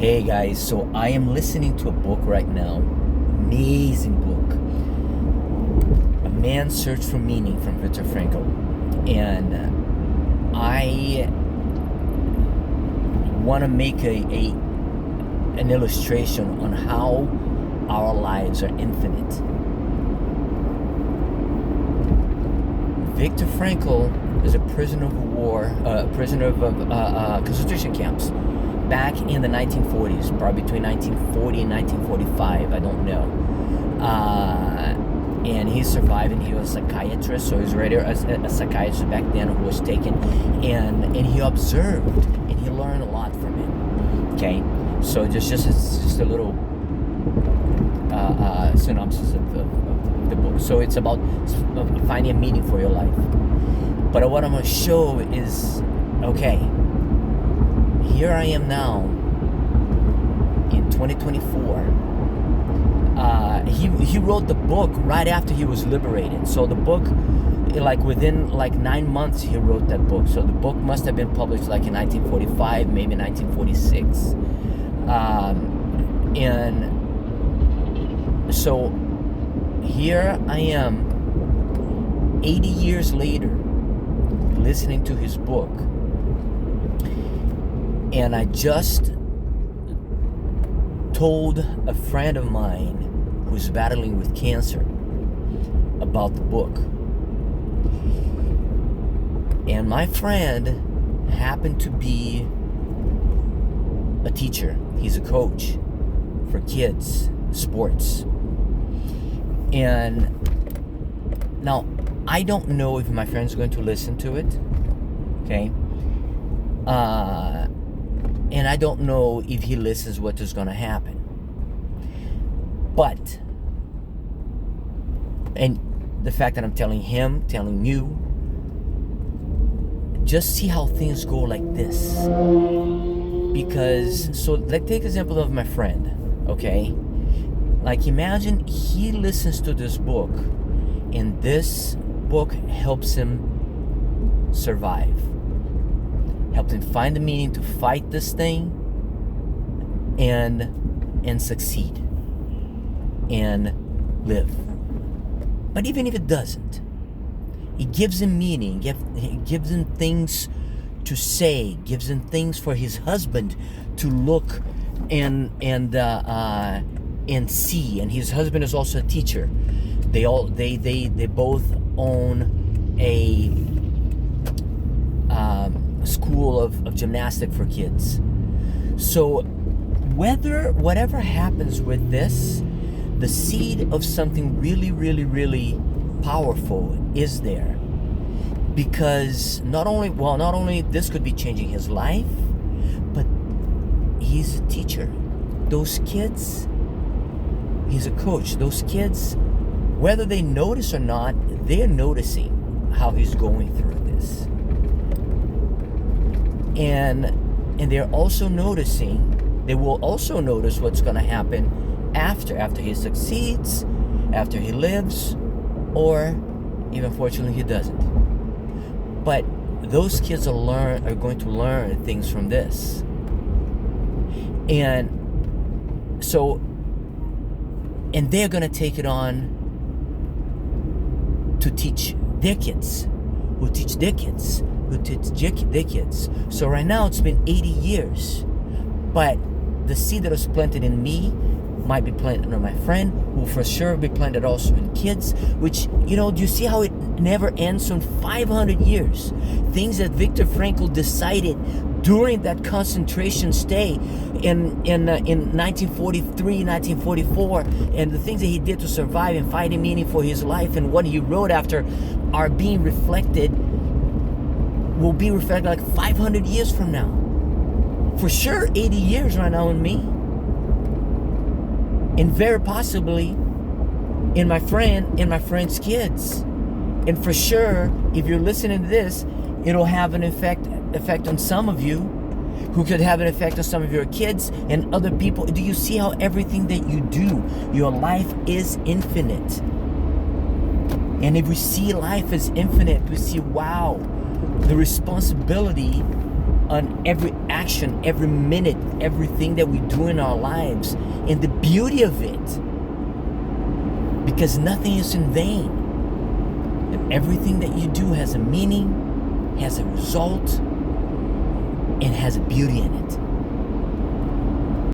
Hey guys, so I am listening to a book right now. Amazing book. A Man's Search for Meaning from Viktor Frankl. And I want to make an illustration on how our lives are infinite. Viktor Frankl is a prisoner of war, prisoner of concentration camps back in the 1940s, probably between 1940 and 1945, I don't know. And he survived, and he was a psychiatrist, so he was already a psychiatrist back then who was taken, and he observed, and he learned a lot from it. Okay, so just a little synopsis of the book. So it's about finding a meaning for your life. But what I'm going to show is, okay, here I am now in 2024. He wrote the book right after he was liberated. So the book, within 9 months, he wrote that book. So the book must have been published in 1945, maybe 1946. And so here I am, 80 years later, listening to his book. And I just told a friend of mine who's battling with cancer about the book. And my friend happened to be a teacher. He's a coach for kids, sports. And now, I don't know if my friend's going to listen to it, okay? And I don't know if he listens what is going to happen. But, and the fact that I'm telling him, telling you, just see how things go like this. Because, so let's take example of my friend, okay? Imagine he listens to this book, and this book helps him survive. Helps him find the meaning to fight this thing and succeed and live. But even if it doesn't, it gives him meaning. It gives him things to say. Gives him things for his husband to look and see. And his husband is also a teacher. They both own a school of gymnastics for kids. So whatever happens with this, the seed of something really, really, really powerful is there. Because not only this could be changing his life, but he's a teacher. Those kids, he's a coach. Those kids, whether they notice or not, they're noticing how he's going through this. And they're also noticing, they will also notice what's going to happen after he succeeds, after he lives, or even fortunately he doesn't. But those kids are going to learn things from this. And so, and they're going to take it on to teach their kids, who teach their kids, who teach their kids. So right now it's been 80 years, but the seed that was planted in me might be planted on my friend, who will for sure be planted also in kids, which, do you see how it never ends? So in 500 years, things that Viktor Frankl decided during that concentration stay in 1943, 1944, and the things that he did to survive and finding meaning for his life, and what he wrote after are being reflected, will be reflected 500 years from now. For sure 80 years right now in me. And very possibly in my friend's kids. And for sure, if you're listening to this, it'll have an effect on some of you, who could have an effect on some of your kids and other people. Do you see how everything that you do, your life is infinite? And if we see life as infinite, we see, wow, the responsibility on every action, every minute, everything that we do in our lives, and the beauty of it. Because nothing is in vain. And everything that you do has a meaning, has a result, and has a beauty in it.